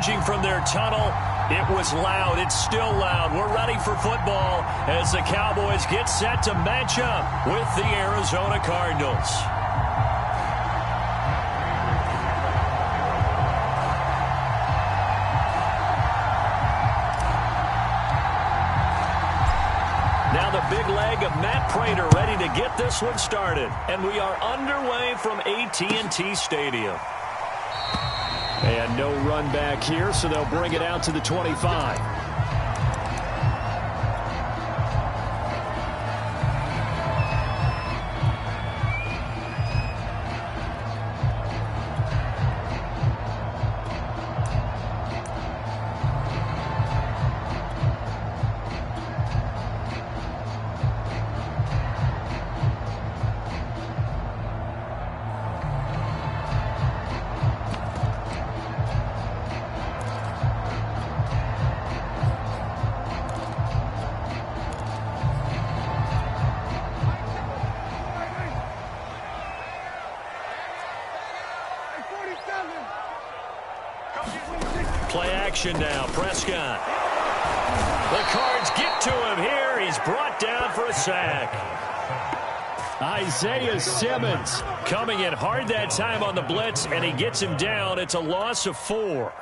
emerging from their tunnel. It was loud. It's still loud. We're ready for football as the Cowboys get set to match up with the Arizona Cardinals. Now the big leg of Matt Prater ready to get this one started. And we are underway from AT&T Stadium. And no run back here, so they'll bring it out to the 25. Play action now. Prescott. The Cards get to him here. He's brought down for a sack. Isaiah Simmons coming in hard that time on the blitz, and he gets him down. It's a loss of 4.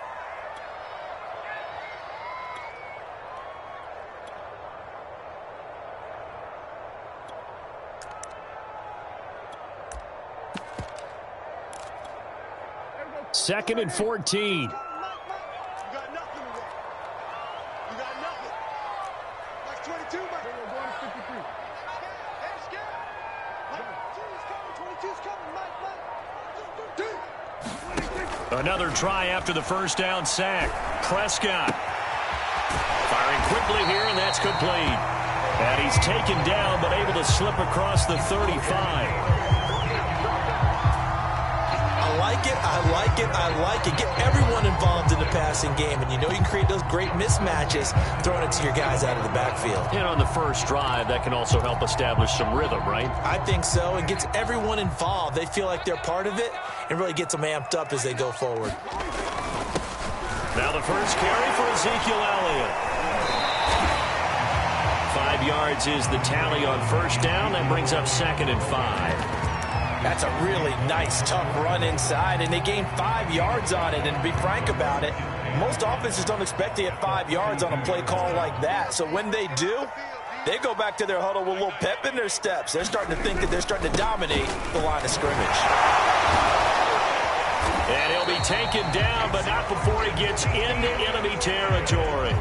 Second and 14. Another try after the first down sack. Prescott firing quickly here, and that's complete. And he's taken down, but able to slip across the 35. I like it, I like it, I like it. Get everyone involved in the passing game, and you know you can create those great mismatches throwing it to your guys out of the backfield. And on the first drive, that can also help establish some rhythm, right? I think so. It gets everyone involved. They feel like they're part of it, and really gets them amped up as they go forward. Now the first carry for Ezekiel Elliott. 5 yards is the tally on first down. That brings up 2nd and 5. That's a really nice, tough run inside, and they gained 5 yards on it. And to be frank about it, most offenses don't expect to get 5 yards on a play call like that. So when they do, they go back to their huddle with a little pep in their steps. They're starting to think that they're starting to dominate the line of scrimmage. And he'll be taken down, but not before he gets into enemy territory.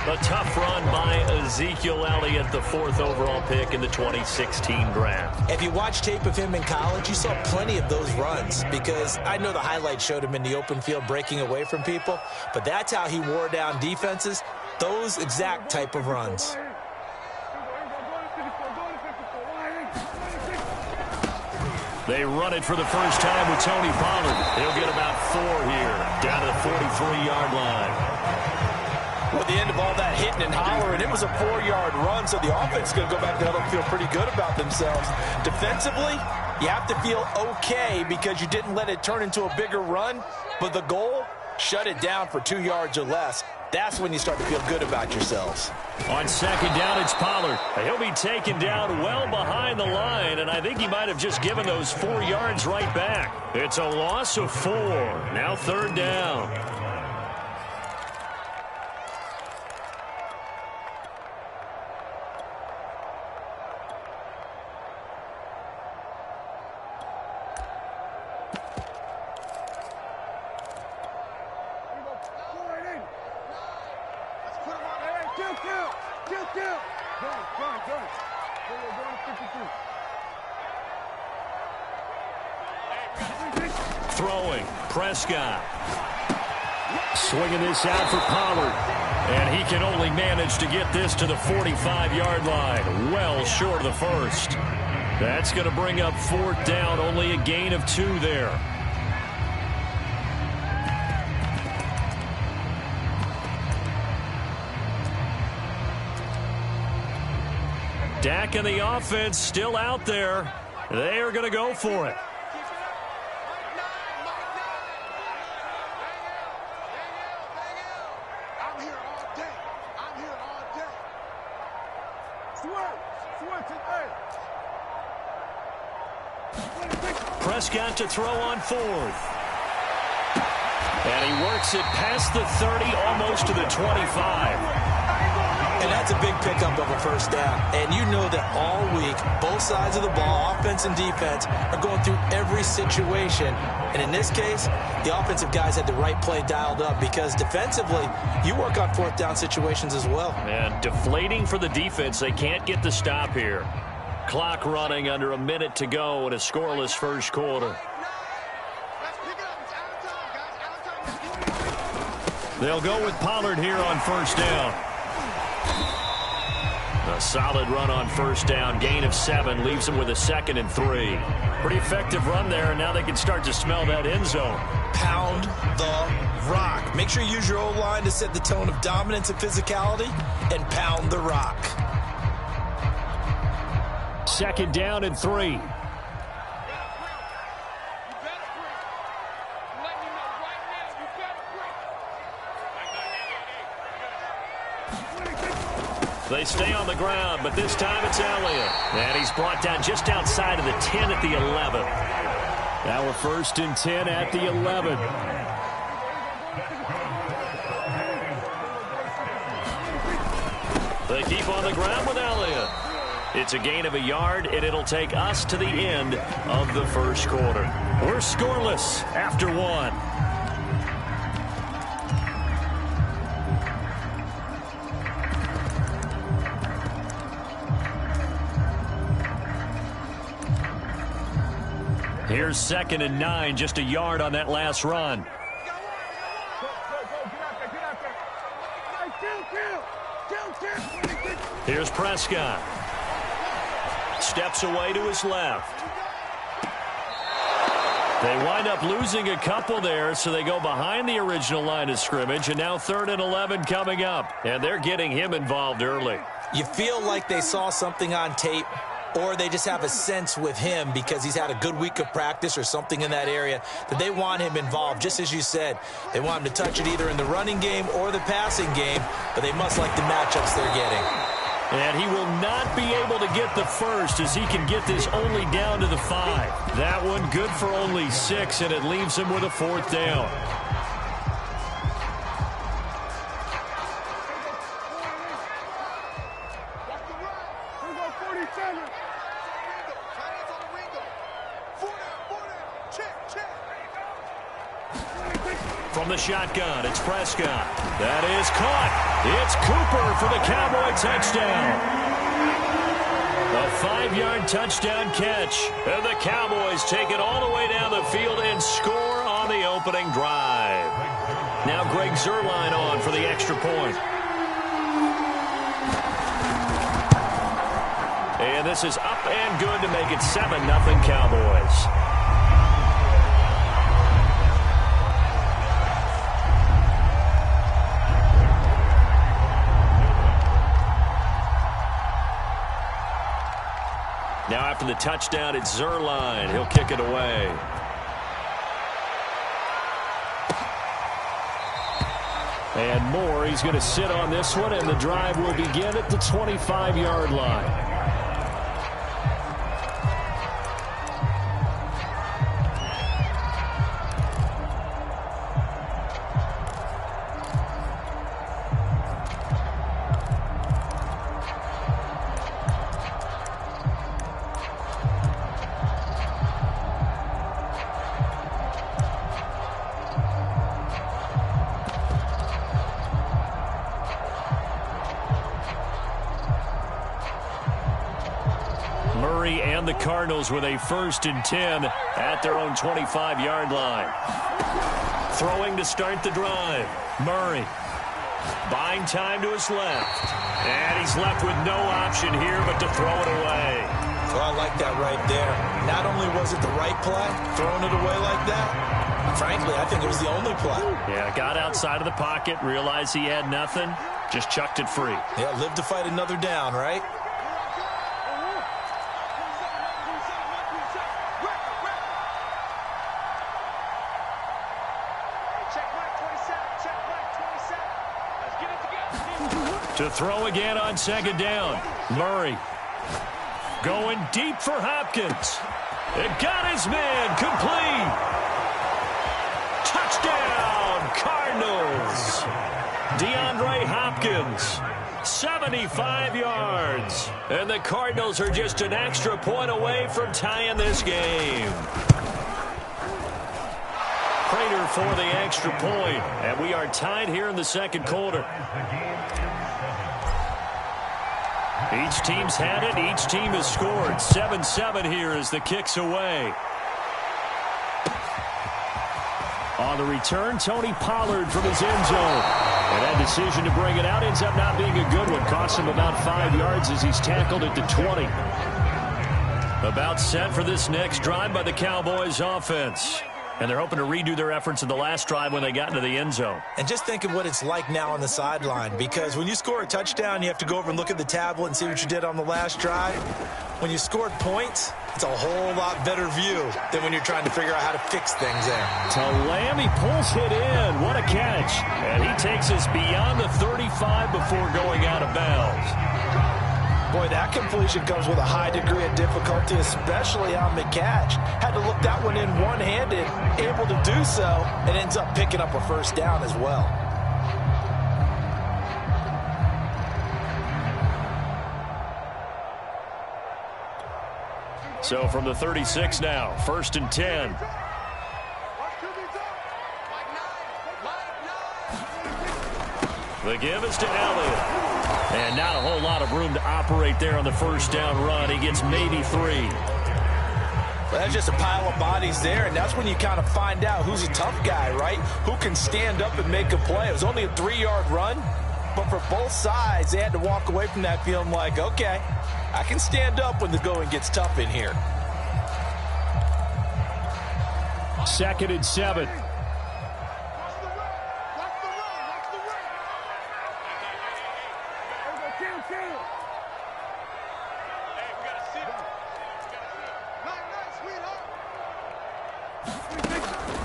A tough run by Ezekiel Elliott, the 4th overall pick in the 2016 draft. If you watch tape of him in college, you saw plenty of those runs, because I know the highlights showed him in the open field breaking away from people, but that's how he wore down defenses, those exact type of runs. They run it for the first time with Tony Pollard. He'll get about 4 here, down to the 43-yard line. With the end of all that hitting and hollering, it was a 4-yard run, so the offense is going to go back to huddle and feel pretty good about themselves. Defensively, you have to feel okay because you didn't let it turn into a bigger run, but the goal, shut it down for 2 yards or less. That's when you start to feel good about yourselves. On second down, it's Pollard. He'll be taken down well behind the line, and I think he might have just given those 4 yards right back. It's a loss of 4. Now 3rd down. Throwing, Prescott. Swinging this out for Pollard. And he can only manage to get this to the 45-yard line. Well short of the first. That's going to bring up 4th down. Only a gain of 2 there. Dak and the offense still out there. They are going to go for it. Prescott to throw on 4th. And he works it past the 30, almost to the 25. And that's a big pickup of a first down. And you know that all week, both sides of the ball, offense and defense, are going through every situation. And in this case, the offensive guys had the right play dialed up because defensively, you work on 4th down situations as well. And deflating for the defense. They can't get the stop here. Clock running under a minute to go in a scoreless first quarter. They'll go with Pollard here on first down. A solid run on first down. Gain of 7 leaves them with a 2nd and 3. Pretty effective run there, and now they can start to smell that end zone. Pound the rock. Make sure you use your O-line to set the tone of dominance and physicality, and pound the rock. 2nd down and 3. They stay on the ground, but this time it's Elliott. And he's brought down just outside of the 10 at the 11. Now we're 1st and 10 at the 11. They keep on the ground with Elliott. It's a gain of a yard, and it'll take us to the end of the first quarter. We're scoreless after 1. Here's 2nd and 9, just a yard on that last run. Here's Prescott. Steps away to his left. They wind up losing a couple there, so they go behind the original line of scrimmage, and now 3rd and 11 coming up, and they're getting him involved early. You feel like they saw something on tape, or they just have a sense with him because he's had a good week of practice or something in that area that they want him involved. Just as you said, they want him to touch it either in the running game or the passing game, but they must like the matchups they're getting. And he will not be able to get the first as he can get this only down to the 5. That one good for only 6, and it leaves him with a 4th down. From the shotgun, it's Prescott. That is caught. It's Cooper for the Cowboy touchdown. A 5-yard touchdown catch. And the Cowboys take it all the way down the field and score on the opening drive. Now Greg Zuerlein on for the extra point. And this is up and good to make it 7-0 Cowboys. Now after the touchdown, it's Zuerlein. He'll kick it away. And Moore, he's going to sit on this one, and the drive will begin at the 25-yard line. And the Cardinals with a 1st and 10 at their own 25-yard line. Throwing to start the drive. Murray buying time to his left. And he's left with no option here but to throw it away. Well, I like that right there. Not only was it the right play, throwing it away like that, frankly, I think it was the only play. Yeah, got outside of the pocket, realized he had nothing, just chucked it free. Yeah, live to fight another down, right? To throw again on second down. Murray going deep for Hopkins. It got his man complete. Touchdown, Cardinals. DeAndre Hopkins, 75 yards. And the Cardinals are just an extra point away from tying this game. Prater for the extra point. And we are tied here in the second quarter. Each team's had it. Each team has scored. 7-7 here as the kick's away. On the return, Tony Pollard from his end zone. And that decision to bring it out ends up not being a good one. Costs him about 5 yards as he's tackled at the 20. About set for this next drive by the Cowboys offense. And they're hoping to redo their efforts in the last drive when they got into the end zone. And just think of what it's like now on the sideline, because when you score a touchdown, you have to go over and look at the tablet and see what you did on the last drive. When you scored points, it's a whole lot better view than when you're trying to figure out how to fix things there. To Lamb, he pulls it in. What a catch. And he takes us beyond the 35 before going out of bounds. Boy, that completion comes with a high degree of difficulty, especially on the catch. Had to look that one in one-handed, able to do so, and ends up picking up a first down as well. So from the 36 now, 1st and 10. The give is to Elliott. And not a whole lot of room to operate there on the first down run. He gets maybe 3. Well, that's just a pile of bodies there, and that's when you kind of find out who's a tough guy, right? Who can stand up and make a play. It was only a 3-yard run, but for both sides, they had to walk away from that feeling like, okay, I can stand up when the going gets tough in here. 2nd and 7.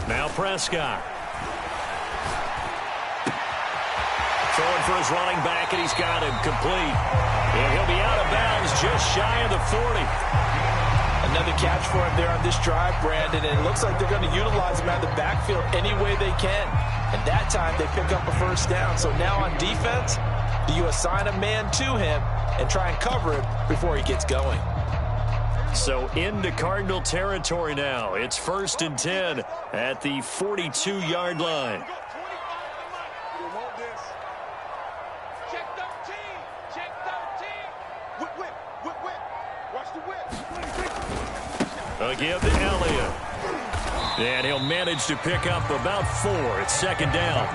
Now Prescott. Throwing for his running back, and he's got him complete. And he'll be out of bounds just shy of the 40. Another catch for him there on this drive, Brandon, and it looks like they're going to utilize him out of the backfield any way they can. And that time they pick up a first down. So now on defense, do you assign a man to him and try and cover him before he gets going? So into Cardinal territory now. It's 1st and 10 at the 42-yard line. Check 13. Check 13. Whip, whip, whip, whip. Watch the whip. A give to Elliott. And he'll manage to pick up about 4. It's 2nd down.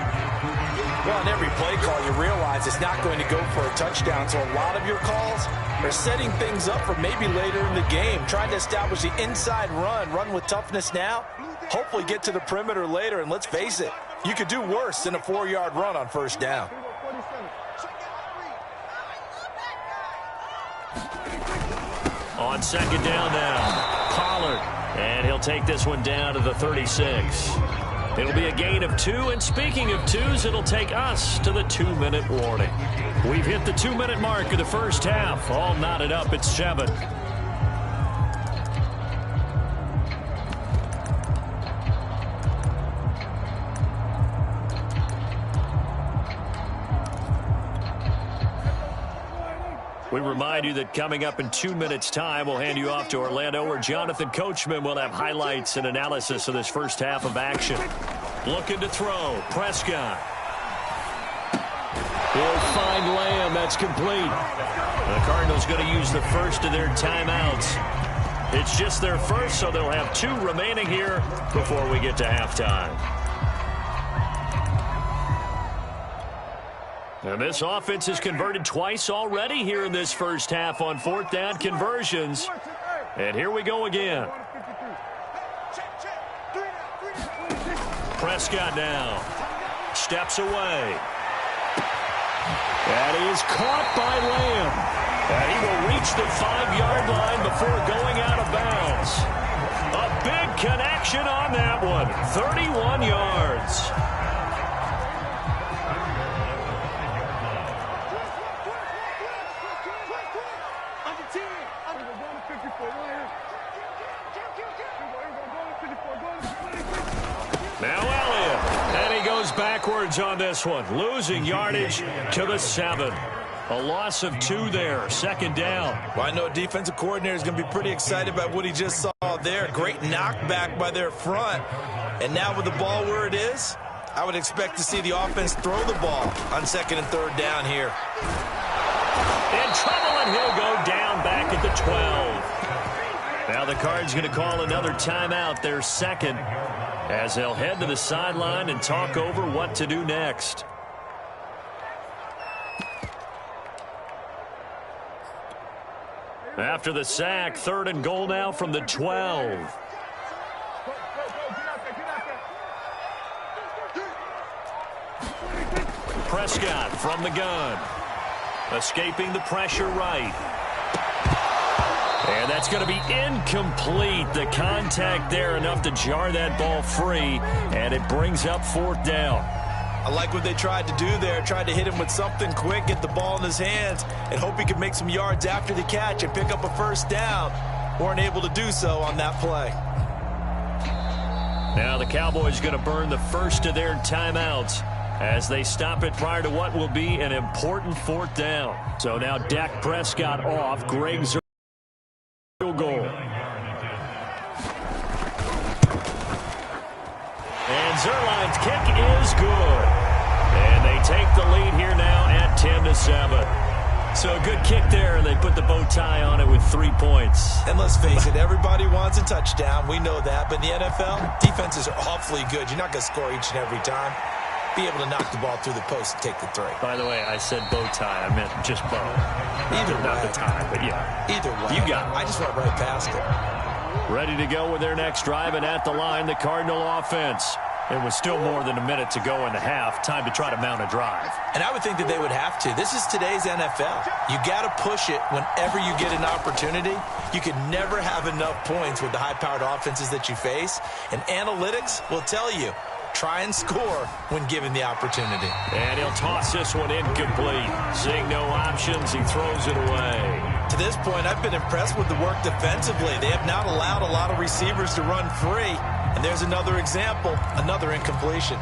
Well, on every play call, you realize it's not going to go for a touchdown. So a lot of your calls are setting things up for maybe later in the game, trying to establish the inside run with toughness now, hopefully get to the perimeter later. And let's face it, you could do worse than a 4-yard run on first down. On 2nd down now, Pollard. And he'll take this one down to the 36. It'll be a gain of 2, and speaking of 2s, it'll take us to the 2-minute warning. We've hit the 2-minute mark of the first half. All knotted up at 7. We remind you that coming up in 2 minutes' time, we'll hand you off to Orlando, where Jonathan Coachman will have highlights and analysis of this first half of action. Looking to throw. Prescott. He'll find Lamb. That's complete. The Cardinals going to use the first of their timeouts. It's just their first, so they'll have 2 remaining here before we get to halftime. And this offense has converted twice already here in this first half on 4th down conversions. And here we go again. Prescott now steps away. That is caught by Lamb. And he will reach the 5-yard line before going out of bounds. A big connection on that one. 31 yards. backwards on this one, losing yardage to the 7. A loss of 2 there, second down. Well, I know a defensive coordinator is going to be pretty excited about what he just saw there. Great knockback by their front. And now with the ball where it is, I would expect to see the offense throw the ball on 2nd and 3rd down here. In trouble, and he'll go down back at the 12. Now the Cards going to call another timeout, their 2nd, as they'll head to the sideline and talk over what to do next. After the sack, 3rd and goal now from the 12. Prescott from the gun. Escaping the pressure right. And that's going to be incomplete. The contact there enough to jar that ball free, and it brings up 4th down. I like what they tried to do there. Tried to hit him with something quick, get the ball in his hands, and hope he could make some yards after the catch and pick up a 1st down. Weren't able to do so on that play. Now the Cowboys going to burn the first of their timeouts as they stop it prior to what will be an important 4th down. So now Dak Prescott off. Greg's field goal. And Zerline's kick is good. And they take the lead here now at 10-7. So a good kick there, and they put the bow tie on it with 3 points. And let's face it, everybody wants a touchdown. We know that. But in the NFL, defenses are awfully good. You're not going to score each and every time. Be able to knock the ball through the post and take the 3. By the way, I said bow tie. I meant just bow. Either way. Not the tie, but yeah. Either way. You got it. I just went right past it. Ready to go with their next drive, and at the line, the Cardinal offense. It was still more than a minute to go in the half. Time to try to mount a drive. And I would think that they would have to. This is today's NFL. You got to push it whenever you get an opportunity. You can never have enough points with the high-powered offenses that you face. And analytics will tell you, try and score when given the opportunity. And he'll toss this one incomplete. Seeing no options, he throws it away. To this point, I've been impressed with the work defensively. They have not allowed a lot of receivers to run free. And there's another example, another incompletion.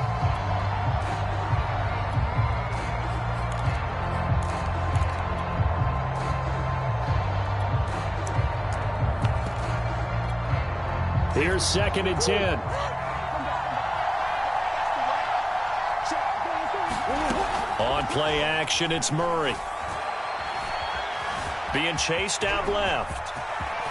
Here's 2nd and 10. On play action, it's Murray. Being chased out left.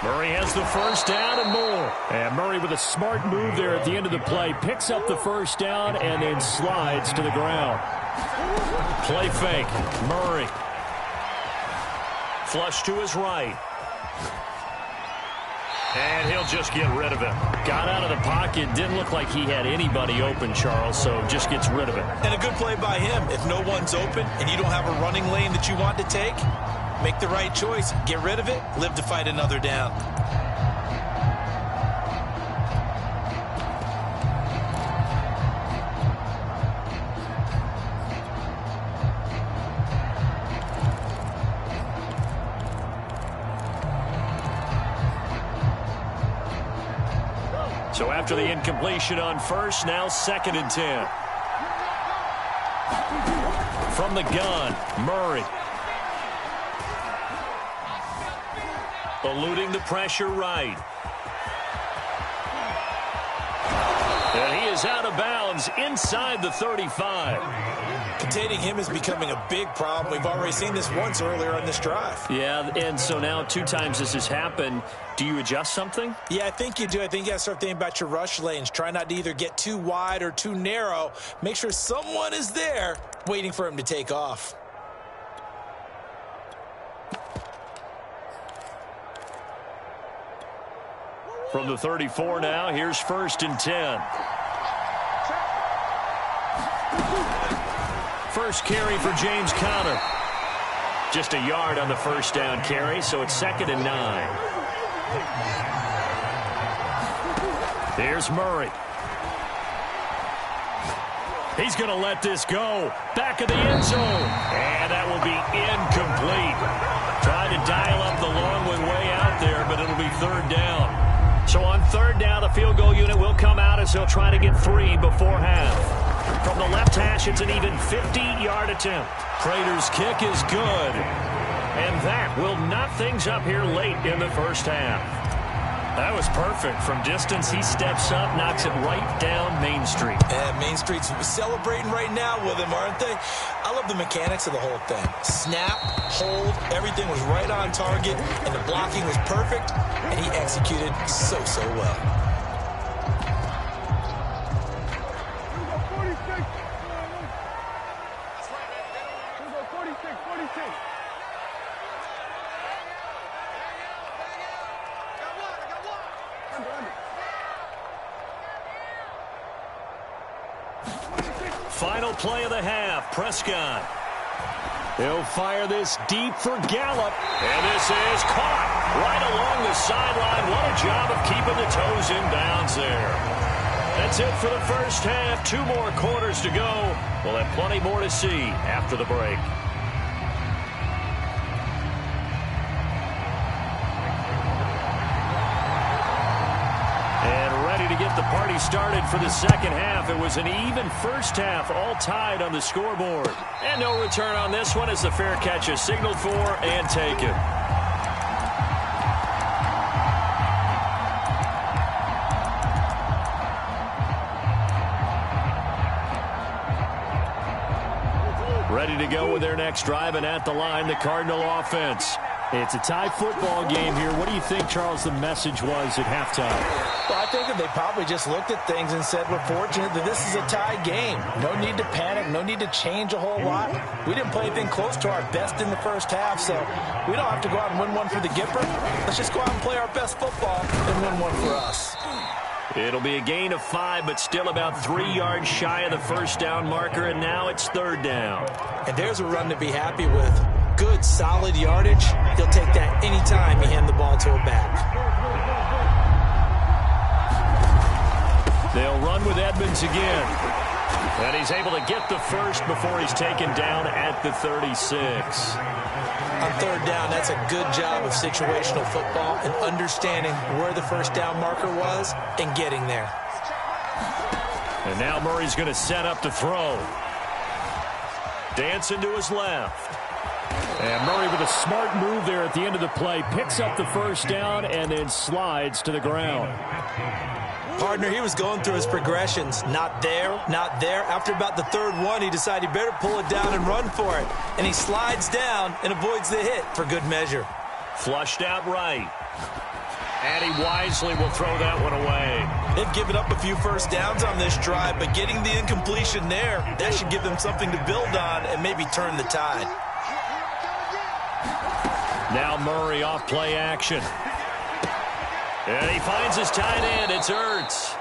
Murray has the 1st down and more. And Murray with a smart move there at the end of the play. Picks up the 1st down and then slides to the ground. Play fake. Murray. Flush to his right. And he'll just get rid of it. Got out of the pocket. Didn't look like he had anybody open, Charles, so just gets rid of it. And a good play by him. If no one's open and you don't have a running lane that you want to take, make the right choice. Get rid of it. Live to fight another down. So after the incompletion on 1st, now 2nd and 10. From the gun, Murray. Eluding the pressure right. And he is out of bounds inside the 35. Containing him is becoming a big problem. We've already seen this once earlier on this drive. Yeah, and so now 2 times this has happened. Do you adjust something? Yeah, I think you do. I think you got to start thinking about your rush lanes. Try not to either get too wide or too narrow. Make sure someone is there waiting for him to take off. From the 34 now, here's 1st and 10. First carry for James Conner. Just a yard on the 1st down carry, so it's 2nd and 9. Here's Murray. He's going to let this go. Back of the end zone. And that will be incomplete. Trying to dial up the long one way out there, but it'll be 3rd down. So on 3rd down, the field goal unit will come out as they'll try to get 3 before half. From the left hash, it's an even 50-yard attempt. Prater's kick is good. And that will knot things up here late in the first half. That was perfect. From distance, he steps up, knocks it right down Main Street. And Main Street's celebrating right now with him, aren't they? I love the mechanics of the whole thing. Snap, hold, everything was right on target, and the blocking was perfect, and he executed so well. Final play of the half, Prescott. He'll fire this deep for Gallup. And this is caught right along the sideline. What a job of keeping the toes in bounds there. That's it for the first half. 2 more quarters to go. We'll have plenty more to see after the break. To get the party started for the second half. It was an even first half, all tied on the scoreboard. And no return on this one as the fair catch is signaled for and taken. Ready to go with their next drive, and at the line, the Cardinal offense. It's a tie football game here. What do you think, Charles, the message was at halftime? Well, I think that they probably just looked at things and said, we're fortunate that this is a tie game. No need to panic. No need to change a whole lot. We didn't play anything close to our best in the first half, so we don't have to go out and win one for the Gipper. Let's just go out and play our best football and win one for us. It'll be a gain of 5, but still about 3 yards shy of the first down marker, and now it's 3rd down. And there's a run to be happy with. Good, solid yardage. He'll take that anytime you hand the ball to a back. They'll run with Edmonds again. And he's able to get the first before he's taken down at the 36. On 3rd down, that's a good job of situational football and understanding where the first down marker was and getting there. And now Murray's going to set up to throw. Dancing to his left. And Murray with a smart move there at the end of the play. Picks up the first down and then slides to the ground. Partner, he was going through his progressions. Not there, not there. After about the 3rd one, he decided he better pull it down and run for it. And he slides down and avoids the hit for good measure. Flushed out right. And he wisely will throw that one away. They've given up a few first downs on this drive, but getting the incompletion there, that should give them something to build on and maybe turn the tide. Now Murray off play action. And he finds his tight end. It's Ertz.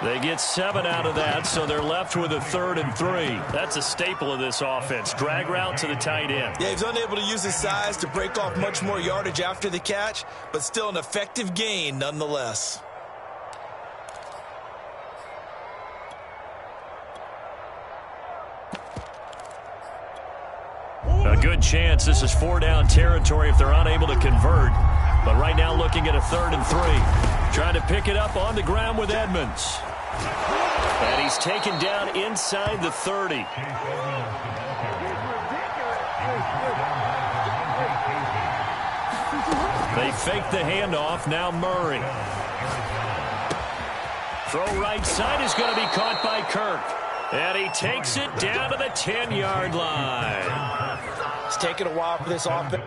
They get 7 out of that, so they're left with a 3rd and 3. That's a staple of this offense. Drag route to the tight end. Yeah, he's unable to use his size to break off much more yardage after the catch, but still an effective gain nonetheless. A good chance this is 4-down territory if they're unable to convert. But right now looking at a 3rd and 3. Trying to pick it up on the ground with Edmonds. And he's taken down inside the 30. They fake the handoff. Now Murray. Throw right side is going to be caught by Kirk. And he takes it down to the 10-yard line. It's taken a while for this offense.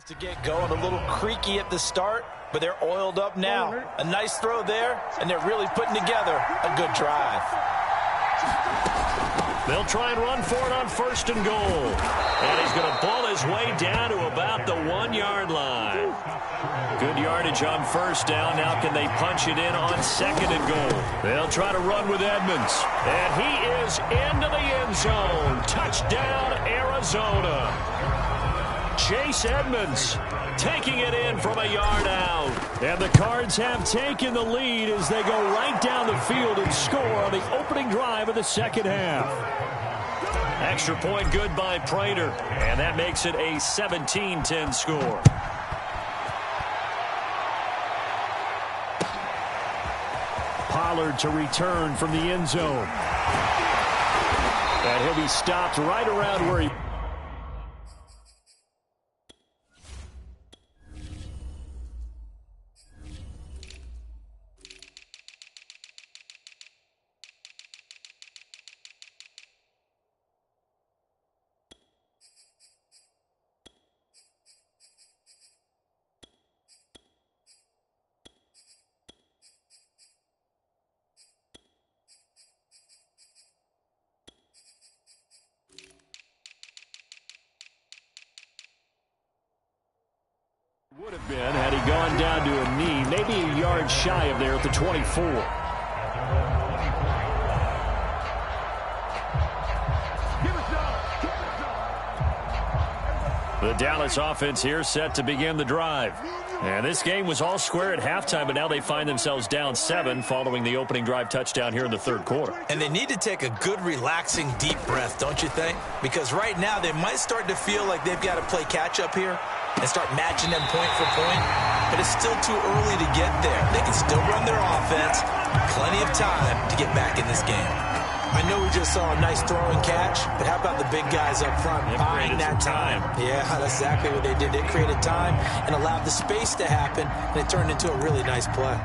To get going, a little creaky at the start, but they're oiled up now. A nice throw there, and they're really putting together a good drive. They'll try and run for it on 1st and goal. And he's going to ball his way down to about the 1-yard line. Good yardage on 1st down. Now can they punch it in on 2nd and goal? They'll try to run with Edmonds. And he is into the end zone. Touchdown, Arizona. Chase Edmonds taking it in from a yard out. And the Cards have taken the lead as they go right down the field and score on the opening drive of the second half. Extra point good by Prater, and that makes it a 17-10 score. Pollard to return from the end zone. And he'll be stopped right around where he... would have been had he gone down to a knee, maybe a yard shy of there at the 24. The Dallas offense here set to begin the drive. And this game was all square at halftime, but now they find themselves down 7 following the opening drive touchdown here in the third quarter. And they need to take a good, relaxing, deep breath, don't you think? Because right now they might start to feel like they've got to play catch-up here and start matching them point for point. But it's still too early to get there. They can still run their offense. Plenty of time to get back in this game. I know we just saw a nice throw and catch, but how about the big guys up front buying that time? Yeah, that's exactly what they did. They created time and allowed the space to happen, and it turned into a really nice play.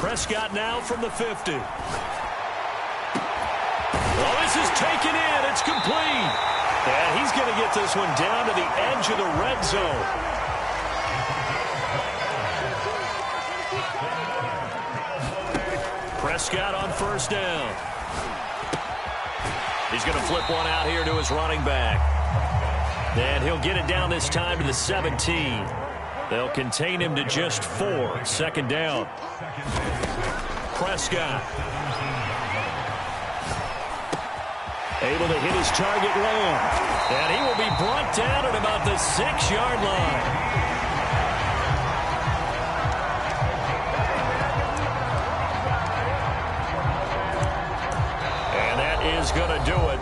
Prescott now from the 50. Well, this is taken in. It's complete. And he's going to get this one down to the edge of the red zone. Prescott on first down. He's going to flip one out here to his running back. And he'll get it down this time to the 17. They'll contain him to just 4. Second down. Prescott. Able to hit his target Lamb. And he will be brought down at about the 6-yard line. And that is going to do it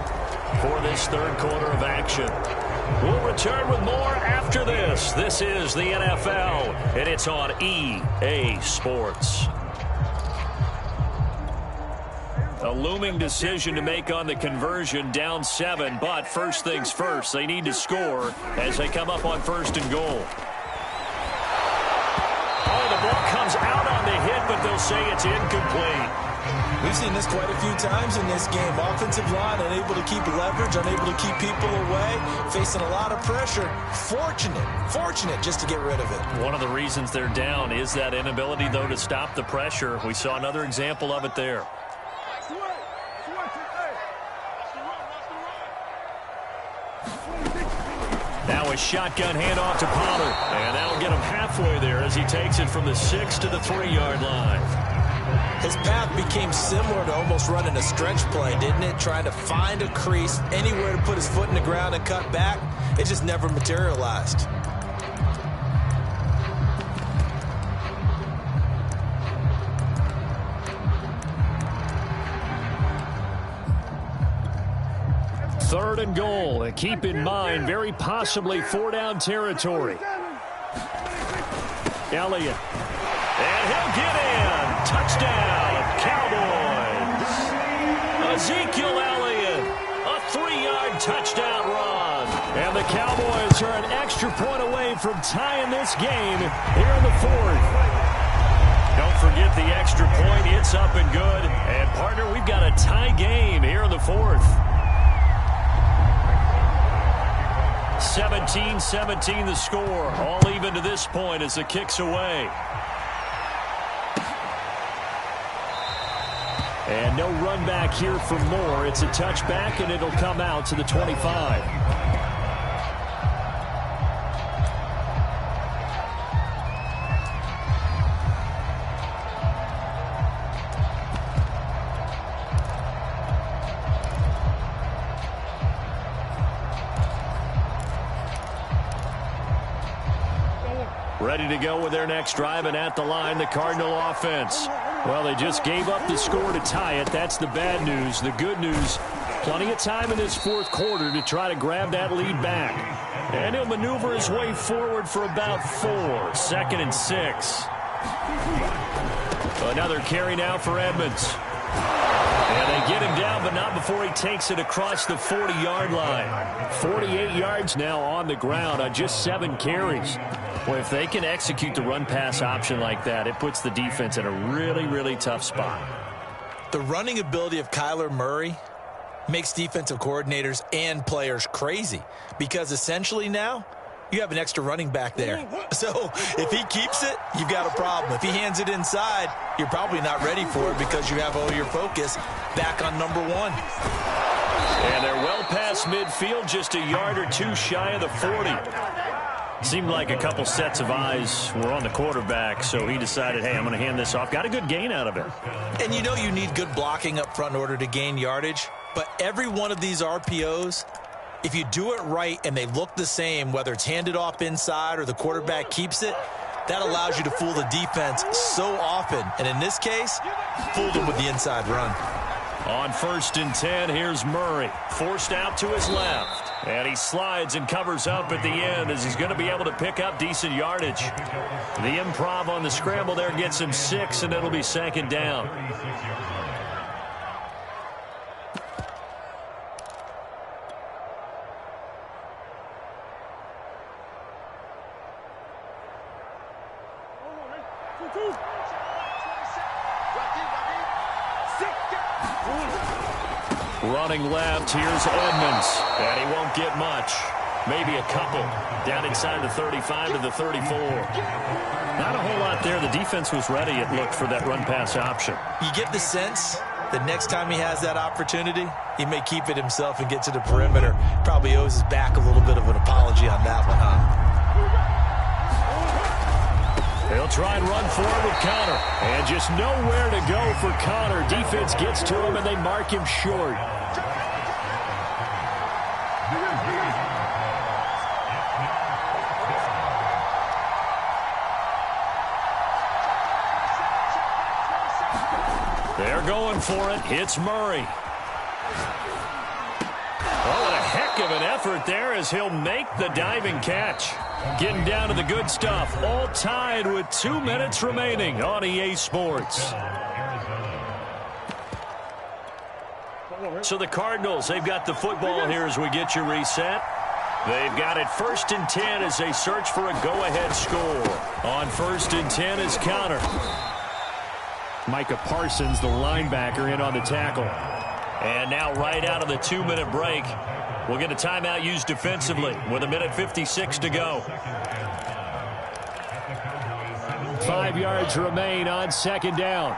for this third quarter of action. We'll return with more after this. This is the NFL, and it's on EA Sports. A looming decision to make on the conversion, down 7, but first things first, they need to score as they come up on first and goal. Oh, the ball comes out on the hit, but they'll say it's incomplete. We've seen this quite a few times in this game. Offensive line unable to keep leverage, unable to keep people away, facing a lot of pressure. Fortunate just to get rid of it. One of the reasons they're down is that inability, though, to stop the pressure. We saw another example of it there. Now a shotgun handoff to Pollard. And that'll get him halfway there as he takes it from the 6 to the 3-yard line. His path became similar to almost running a stretch play, didn't it? Trying to find a crease, anywhere to put his foot in the ground and cut back. It just never materialized. Third and goal, and keep in mind, very possibly 4-down territory. Elliott. And he'll get in. Touchdown, Cowboys. Ezekiel Elliott, a 3-yard touchdown run. And the Cowboys are an extra point away from tying this game here in the fourth. Don't forget the extra point. It's up and good. And, partner, we've got a tie game here in the fourth. 17-17 the score. All even to this point as the kick's away. And no run back here for more. It's a touchback, and it'll come out to the 25. Ready to go with their next drive, and at the line, the Cardinal offense. Well, they just gave up the score to tie it. That's the bad news. The good news, plenty of time in this fourth quarter to try to grab that lead back. And he'll maneuver his way forward for about 4. 2nd and 6. Another carry now for Edmonds. And they get him down, but not before he takes it across the 40-yard line. 48 yards now on the ground on just 7 carries. Well, if they can execute the run-pass option like that, it puts the defense in a really, really tough spot. The running ability of Kyler Murray makes defensive coordinators and players crazy because essentially now you have an extra running back there. So if he keeps it, you've got a problem. If he hands it inside, you're probably not ready for it because you have all your focus back on number 1. And they're well past midfield, just a yard or 2 shy of the 40. Seemed like a couple sets of eyes were on the quarterback, so he decided, hey, I'm going to hand this off. Got a good gain out of it. And you know you need good blocking up front in order to gain yardage, but every one of these RPOs, if you do it right and they look the same, whether it's handed off inside or the quarterback keeps it, that allows you to fool the defense so often. And in this case, fooled them with the inside run. On 1st and 10, here's Murray. Forced out to his left. And he slides and covers up at the end as he's going to be able to pick up decent yardage. The improv on the scramble there gets him 6, and it'll be 2nd down. Running left, here's Edmonds. And he won't get much. Maybe a couple. Down inside the 35 to the 34. Not a whole lot there. The defense was ready, it looked, for that run-pass option. You get the sense that next time he has that opportunity, he may keep it himself and get to the perimeter. Probably owes his back a little bit of an apology on that one, huh? They'll try and run forward with Connor. And just nowhere to go for Connor. Defense gets to him, and they mark him short. They're going for it. It's Murray. Oh, a heck of an effort there as he'll make the diving catch. Getting down to the good stuff. All tied with 2 minutes remaining on EA Sports. So the Cardinals, they've got the football here as we get you reset. They've got it 1st and 10 as they search for a go-ahead score. On 1st and 10 is Connor. Micah Parsons, the linebacker, in on the tackle. And now right out of the 2-minute break, we'll get a timeout used defensively with 1:56 to go. 5 yards remain on 2nd down.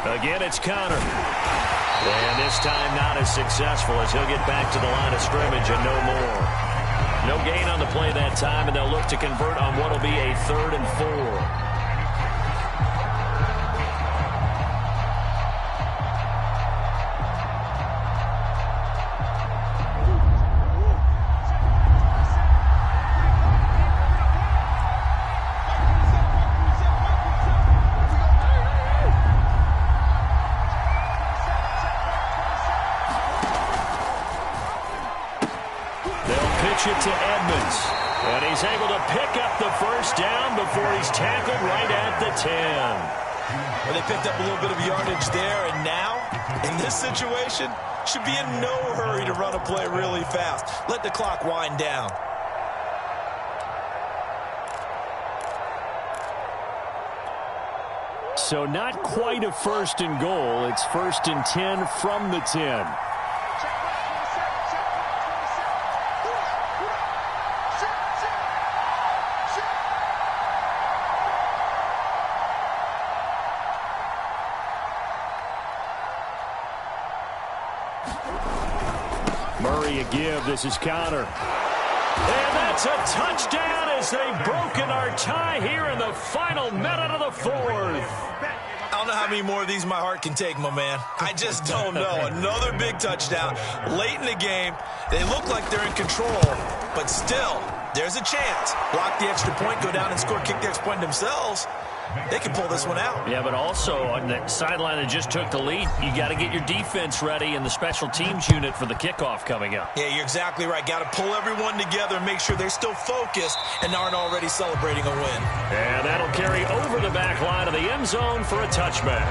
Again, it's Connor. And this time not as successful as he'll get back to the line of scrimmage and no more. No gain on the play that time, and they'll look to convert on what will be a 3rd and 4. It to Edmonds, and he's able to pick up the 1st down before he's tackled right at the 10. Well, they picked up a little bit of yardage there, and now, in this situation, should be in no hurry to run a play really fast. Let the clock wind down. So not quite a 1st and goal. It's 1st and 10 from the 10. Murray a give. This is Connor. And that's a touchdown as they've broken our tie here in the final minute of the 4th. I don't know how how many more of these my heart can take, my man. I just don't know. Another big touchdown late in the game. They look like they're in control, but still, there's a chance. Block the extra point, go down and score, kick the extra point themselves. They can pull this one out. Yeah, but also on the sideline that just took the lead, you got to get your defense ready and the special teams unit for the kickoff coming up. Yeah, you're exactly right. Got to pull everyone together and make sure they're still focused and aren't already celebrating a win. And that'll carry over the back line of the end zone for a touchback.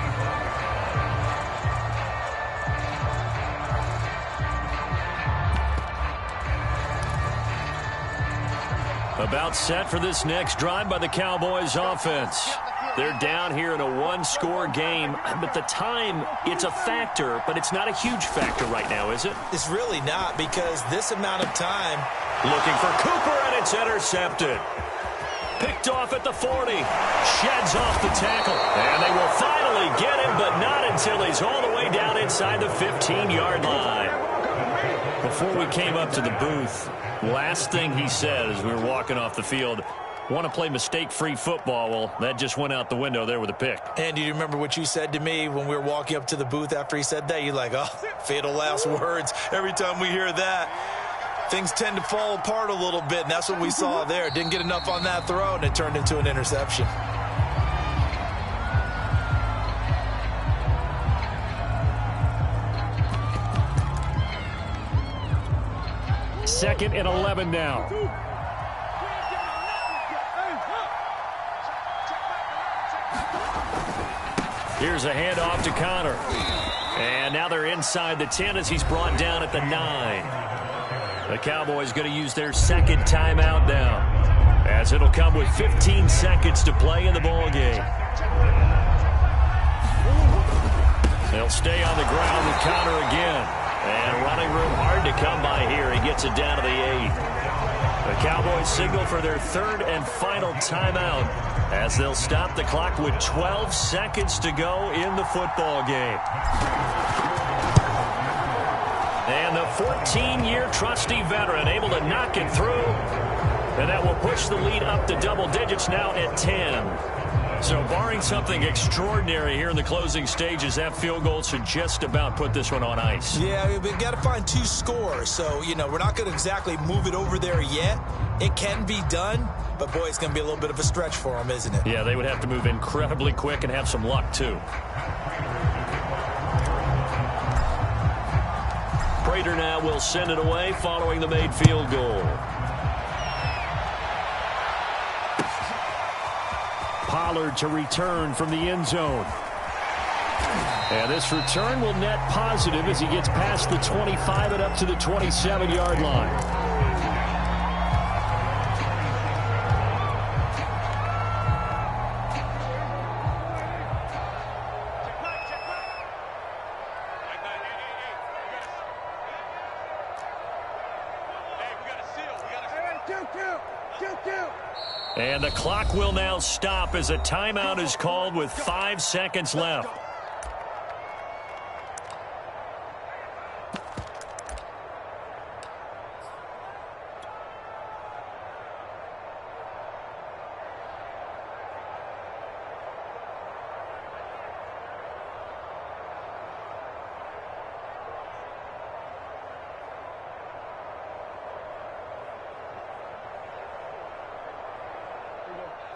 About set for this next drive by the Cowboys offense. They're down here in a one-score game, but the time, it's a factor, but it's not a huge factor right now, is it? It's really not, because this amount of time. Looking for Cooper, and it's intercepted. Picked off at the 40. Sheds off the tackle. And they will finally get him, but not until he's all the way down inside the 15-yard line. Before we came up to the booth, last thing he said as we were walking off the field, want to play mistake-free football. Well, that just went out the window there with a pick. And do you remember what you said to me when we were walking up to the booth after he said that? You're like, oh, fatal last words. Every time we hear that, things tend to fall apart a little bit, and that's what we saw there. Didn't get enough on that throw, and it turned into an interception. Second and 11 now. Here's a handoff to Connor. And now they're inside the 10 as he's brought down at the 9. The Cowboys going to use their second timeout now, as it'll come with 15 seconds to play in the ball game. They'll stay on the ground with Connor again. And running room hard to come by here. He gets it down to the 8. The Cowboys signal for their third and final timeout as they'll stop the clock with 12 seconds to go in the football game. And the 14-year trusty veteran able to knock it through. And that will push the lead up to double digits now at 10. So barring something extraordinary here in the closing stages, that field goal should just about put this one on ice. Yeah, we've got to find 2 scores. So, you know, we're not going to exactly move it over there yet. It can be done, but, boy, it's going to be a little bit of a stretch for them, isn't it? Yeah, they would have to move incredibly quick and have some luck, too. Prater now will send it away following the made field goal. Pollard to return from the end zone. And this return will net positive as he gets past the 25 and up to the 27-yard line. And the clock will now stop as a timeout is called with 5 seconds left.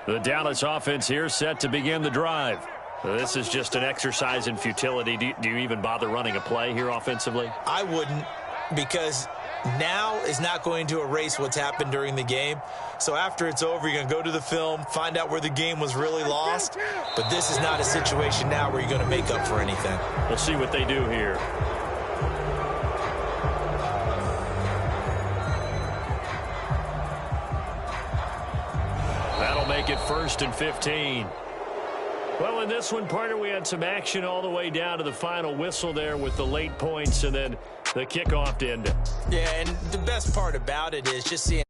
The Dallas offense here set to begin the drive. This is just an exercise in futility. Do you even bother running a play here offensively? I wouldn't, because now is not going to erase what's happened during the game. So after it's over, you're going to go to the film, find out where the game was really lost. But this is not a situation now where you're going to make up for anything. We'll see what they do here. That'll make it 1st and 15. Well, in this one, partner, we had some action all the way down to the final whistle there with the late points and then the kickoff to end it. Yeah, and the best part about it is just seeing